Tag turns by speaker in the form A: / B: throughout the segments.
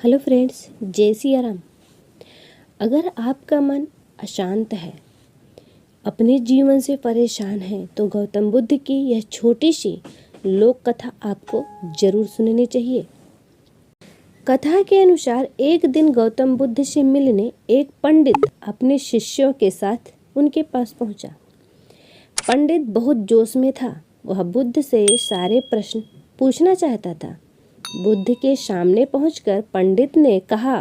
A: Hello friends, जय सिया राम। अगर आपका मन अशांत है, अपने जीवन से परेशान है, तो गौतम बुद्ध की यह छोटी सी लोक कथा आपको जरूर सुननी चाहिए। कथा के अनुसार एक दिन गौतम बुद्ध से मिलने एक पंडित अपने शिष्यों के साथ उनके पास पहुंचा। पंडित बहुत जोश में था। वह बुद्ध से सारे प्रश्न पूछना चाहता था। बुद्ध के सामने पहुंचकर पंडित ने कहा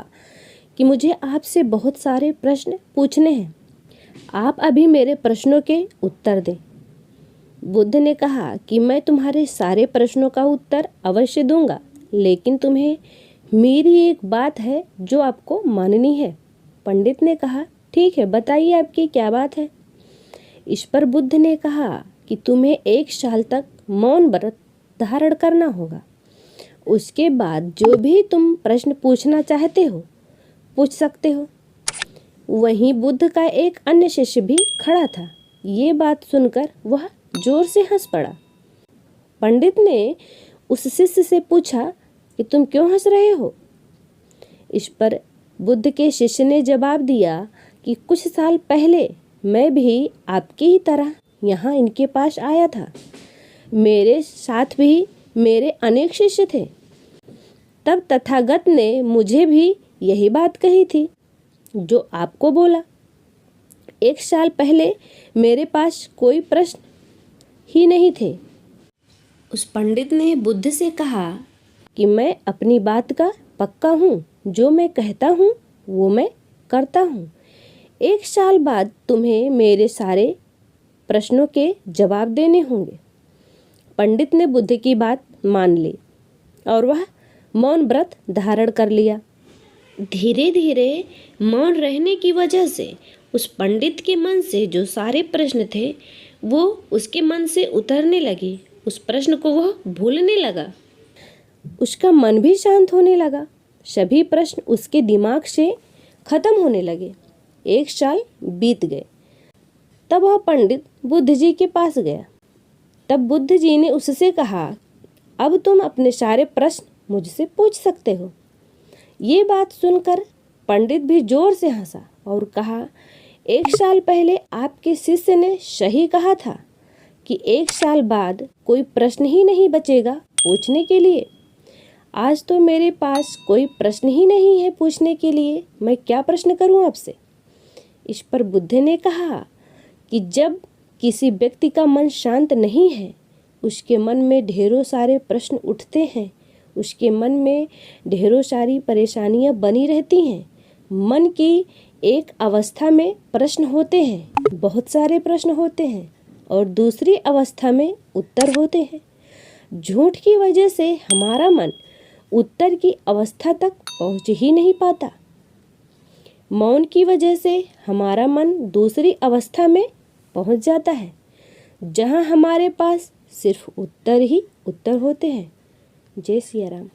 A: कि मुझे आपसे बहुत सारे प्रश्न पूछने हैं। आप अभी मेरे प्रश्नों के उत्तर दें। बुद्ध ने कहा कि मैं तुम्हारे सारे प्रश्नों का उत्तर अवश्य दूंगा, लेकिन तुम्हें मेरी एक बात है जो आपको माननी है। पंडित ने कहा, ठीक है, बताइए आपकी क्या बात है। इस पर बुद्ध ने कहा कि तुम्हें 1 साल तक मौन व्रत धारण करना होगा। उसके बाद जो भी तुम प्रश्न पूछना चाहते हो पूछ सकते हो। वहीं बुद्ध का एक अन्य शिष्य भी खड़ा था। ये बात सुनकर वह जोर से हंस पड़ा। पंडित ने उस शिष्य से पूछा कि तुम क्यों हंस रहे हो। इस पर बुद्ध के शिष्य ने जवाब दिया कि कुछ साल पहले मैं भी आपकी ही तरह यहाँ इनके पास आया था। मेरे साथ भी मेरे अनेक शिष्य थे। तब तथागत ने मुझे भी यही बात कही थी जो आपको बोला। 1 साल पहले मेरे पास कोई प्रश्न ही नहीं थे। उस पंडित ने बुद्ध से कहा कि मैं अपनी बात का पक्का हूँ। जो मैं कहता हूँ वो मैं करता हूँ। 1 साल बाद तुम्हें मेरे सारे प्रश्नों के जवाब देने होंगे। पंडित ने बुद्ध की बात मान ली और वह मौन व्रत धारण कर लिया। धीरे धीरे मौन रहने की वजह से उस पंडित के मन से जो सारे प्रश्न थे वो उसके मन से उतरने लगे। उस प्रश्न को वह भूलने लगा। उसका मन भी शांत होने लगा। सभी प्रश्न उसके दिमाग से खत्म होने लगे। 1 साल बीत गए। तब वह पंडित बुद्ध जी के पास गया। तब बुद्ध जी ने उससे कहा, अब तुम अपने सारे प्रश्न मुझसे पूछ सकते हो। ये बात सुनकर पंडित भी जोर से हंसा और कहा, 1 साल पहले आपके शिष्य ने सही कहा था कि 1 साल बाद कोई प्रश्न ही नहीं बचेगा पूछने के लिए। आज तो मेरे पास कोई प्रश्न ही नहीं है पूछने के लिए। मैं क्या प्रश्न करूं आपसे। इस पर बुद्ध ने कहा कि जब किसी व्यक्ति का मन शांत नहीं है, उसके मन में ढेरों सारे प्रश्न उठते हैं। उसके मन में ढेरों सारी परेशानियां बनी रहती हैं। मन की एक अवस्था में प्रश्न होते हैं, बहुत सारे प्रश्न होते हैं, और दूसरी अवस्था में उत्तर होते हैं। झूठ की वजह से हमारा मन उत्तर की अवस्था तक पहुंच ही नहीं पाता। मौन की वजह से हमारा मन दूसरी अवस्था में पहुंच जाता है, जहां हमारे पास सिर्फ उत्तर ही उत्तर होते हैं। जय सिया राम।